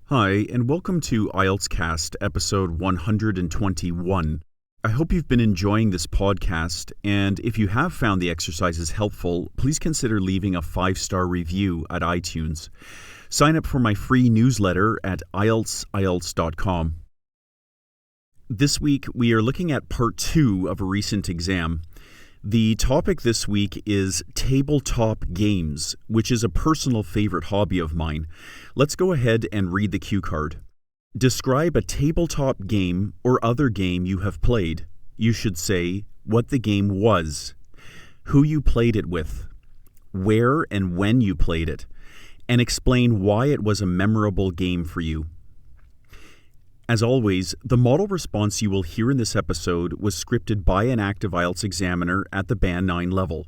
Hi, and welcome to IELTS Cast, episode 121. I hope you've been enjoying this podcast, and if you have found the exercises helpful, please consider leaving a 5-star review at iTunes. Sign up for my free newsletter at IELTS.com. This week, we are looking at part 2 of a recent exam. The topic this week is tabletop games, which is a personal favorite hobby of mine. Let's go ahead and read the cue card. Describe a tabletop game or other game you have played. You should say what the game was, who you played it with, where and when you played it, and explain why it was a memorable game for you. As always, the model response you will hear in this episode was scripted by an active IELTS examiner at the Band 9 level.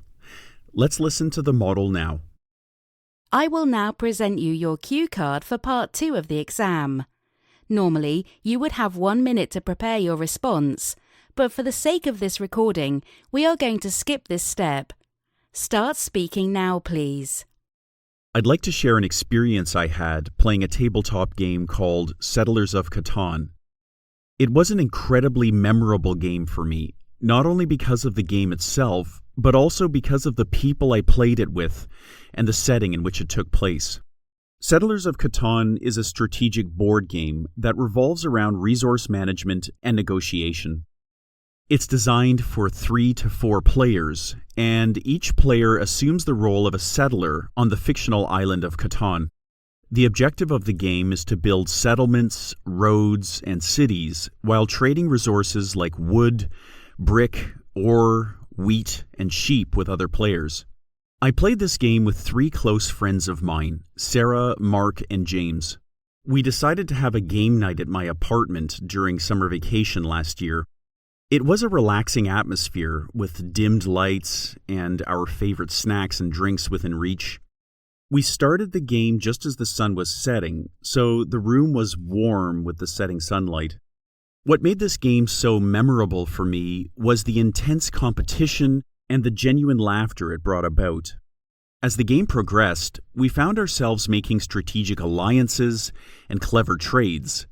Let's listen to the model now. I will now present you your cue card for part 2 of the exam. Normally, you would have 1 minute to prepare your response, but for the sake of this recording, we are going to skip this step. Start speaking now, please. I'd like to share an experience I had playing a tabletop game called Settlers of Catan. It was an incredibly memorable game for me, not only because of the game itself, but also because of the people I played it with and the setting in which it took place. Settlers of Catan is a strategic board game that revolves around resource management and negotiation. It's designed for 3 to 4 players, and each player assumes the role of a settler on the fictional island of Catan. The objective of the game is to build settlements, roads, and cities while trading resources like wood, brick, ore, wheat, and sheep with other players. I played this game with 3 close friends of mine, Sarah, Mark, and James. We decided to have a game night at my apartment during summer vacation last year. It was a relaxing atmosphere with dimmed lights and our favorite snacks and drinks within reach. We started the game just as the sun was setting, so the room was warm with the setting sunlight. What made this game so memorable for me was the intense competition and the genuine laughter it brought about. As the game progressed, we found ourselves making strategic alliances and clever trades,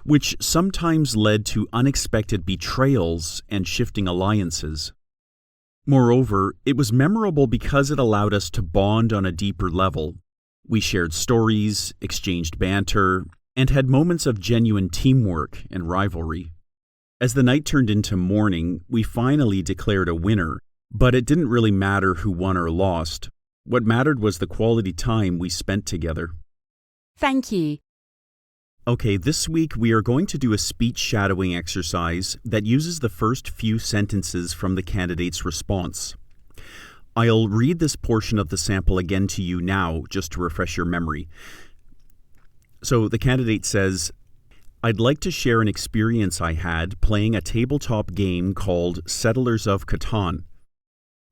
which sometimes led to unexpected betrayals and shifting alliances. Moreover, it was memorable because it allowed us to bond on a deeper level. We shared stories, exchanged banter, and had moments of genuine teamwork and rivalry. As the night turned into morning, we finally declared a winner, but it didn't really matter who won or lost. What mattered was the quality time we spent together. Thank you. Okay, this week we are going to do a speech shadowing exercise that uses the first few sentences from the candidate's response. I'll read this portion of the sample again to you now, just to refresh your memory. So the candidate says, I'd like to share an experience I had playing a tabletop game called Settlers of Catan.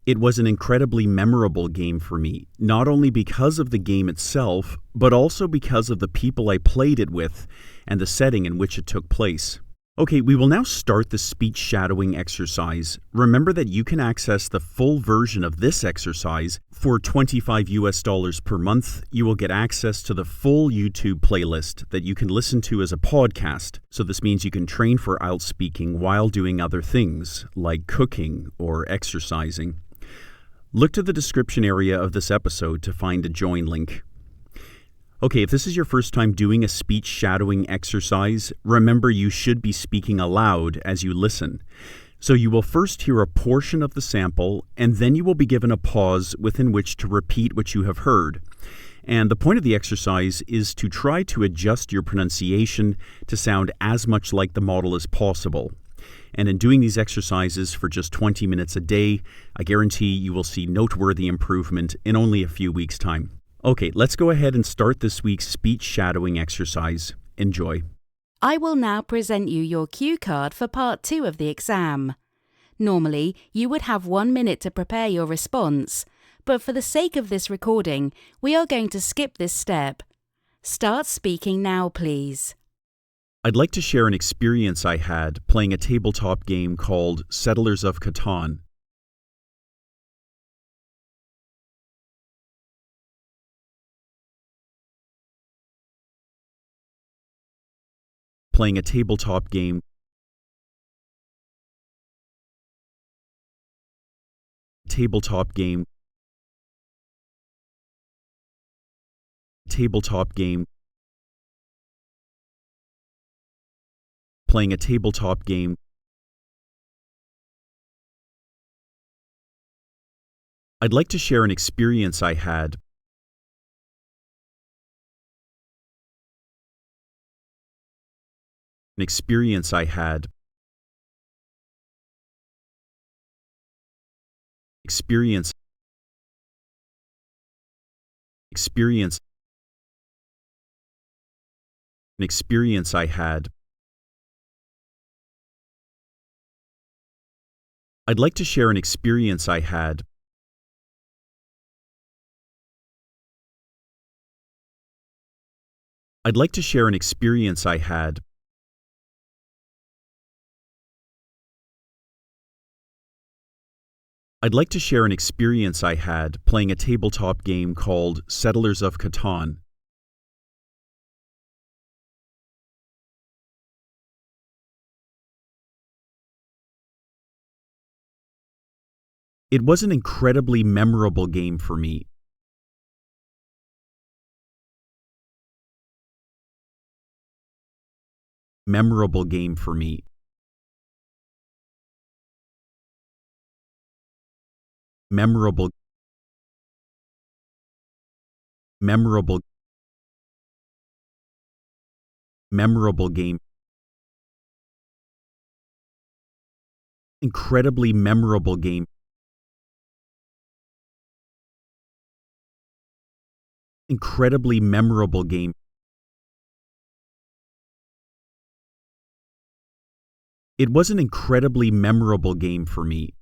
It was an incredibly memorable game for me, not only because of the game itself, but also because of the people I played it with and the setting in which it took place. Okay, we will now start the speech shadowing exercise. Remember that you can access the full version of this exercise for $25 per month. You will get access to the full YouTube playlist that you can listen to as a podcast. So this means you can train for IELTS speaking while doing other things, like cooking or exercising. Look to the description area of this episode to find a join link. Okay, if this is your first time doing a speech shadowing exercise, remember you should be speaking aloud as you listen. So you will first hear a portion of the sample, and then you will be given a pause within which to repeat what you have heard. And the point of the exercise is to try to adjust your pronunciation to sound as much like the model as possible. And in doing these exercises for just 20 minutes a day, I guarantee you will see noteworthy improvement in only a few weeks' time. Okay, let's go ahead and start this week's speech shadowing exercise. Enjoy. I will now present you your cue card for part 2 of the exam. Normally, you would have 1 minute to prepare your response, but for the sake of this recording, we are going to skip this step. Start speaking now, please. I'd like to share an experience I had playing a tabletop game called Settlers of Catan. playing a tabletop game, tabletop game, tabletop game, playing a tabletop game. I'd like to share an experience I had. An experience I had. Experience. Experience. An experience I had. I'd like to share an experience I had. I'd like to share an experience I had. I'd like to share an experience I had playing a tabletop game called Settlers of Catan. It was an incredibly memorable game for me. Memorable game for me. Memorable. Memorable. Memorable game. Incredibly memorable game. Incredibly memorable game. It was an incredibly memorable game for me.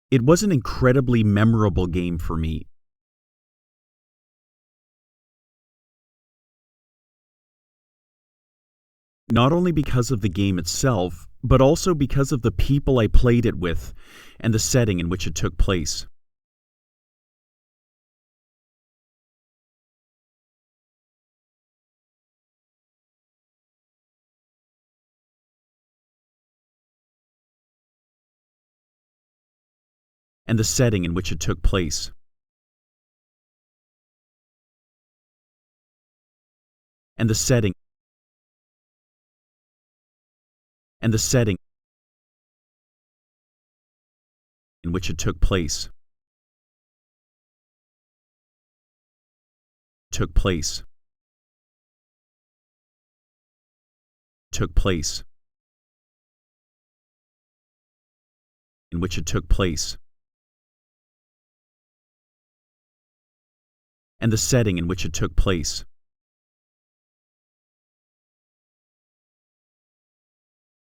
It was an incredibly memorable game for me. Not only because of the game itself, but also because of the people I played it with and the setting in which it took place. And the setting in which it took place. And the setting. And the setting in which it took place. Took place. Took place. In which it took place. And the setting in which it took place.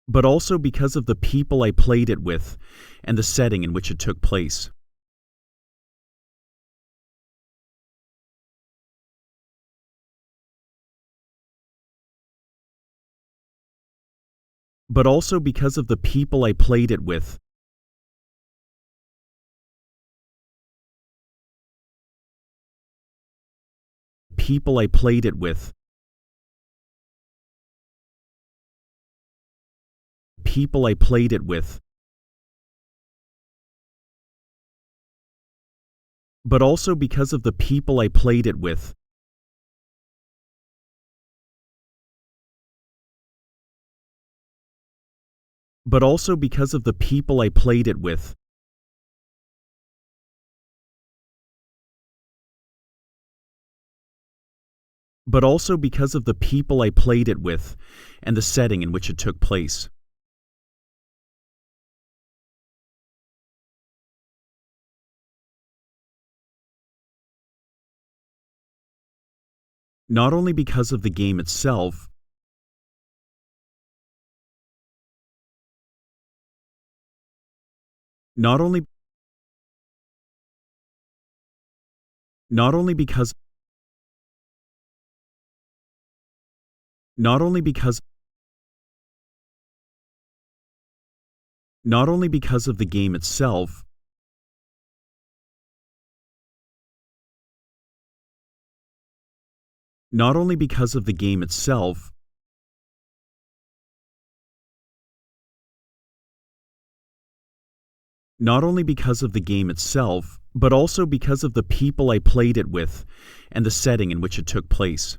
But also because of the people I played it with and the setting in which it took place. But also because of the people I played it with. People I played it with. People I played it with. But also because of the people I played it with. But also because of the people I played it with. But also because of the people I played it with and the setting in which it took place. Not only because of the game itself, not only because not only because not only because of the game itself, not only because of the game itself, but also because of the people I played it with and the setting in which it took place.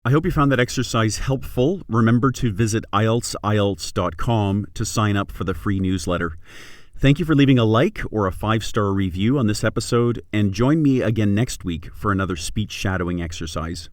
I hope you found that exercise helpful. Remember to visit IELTS.com to sign up for the free newsletter. Thank you for leaving a like or a 5-star review on this episode, and join me again next week for another speech shadowing exercise.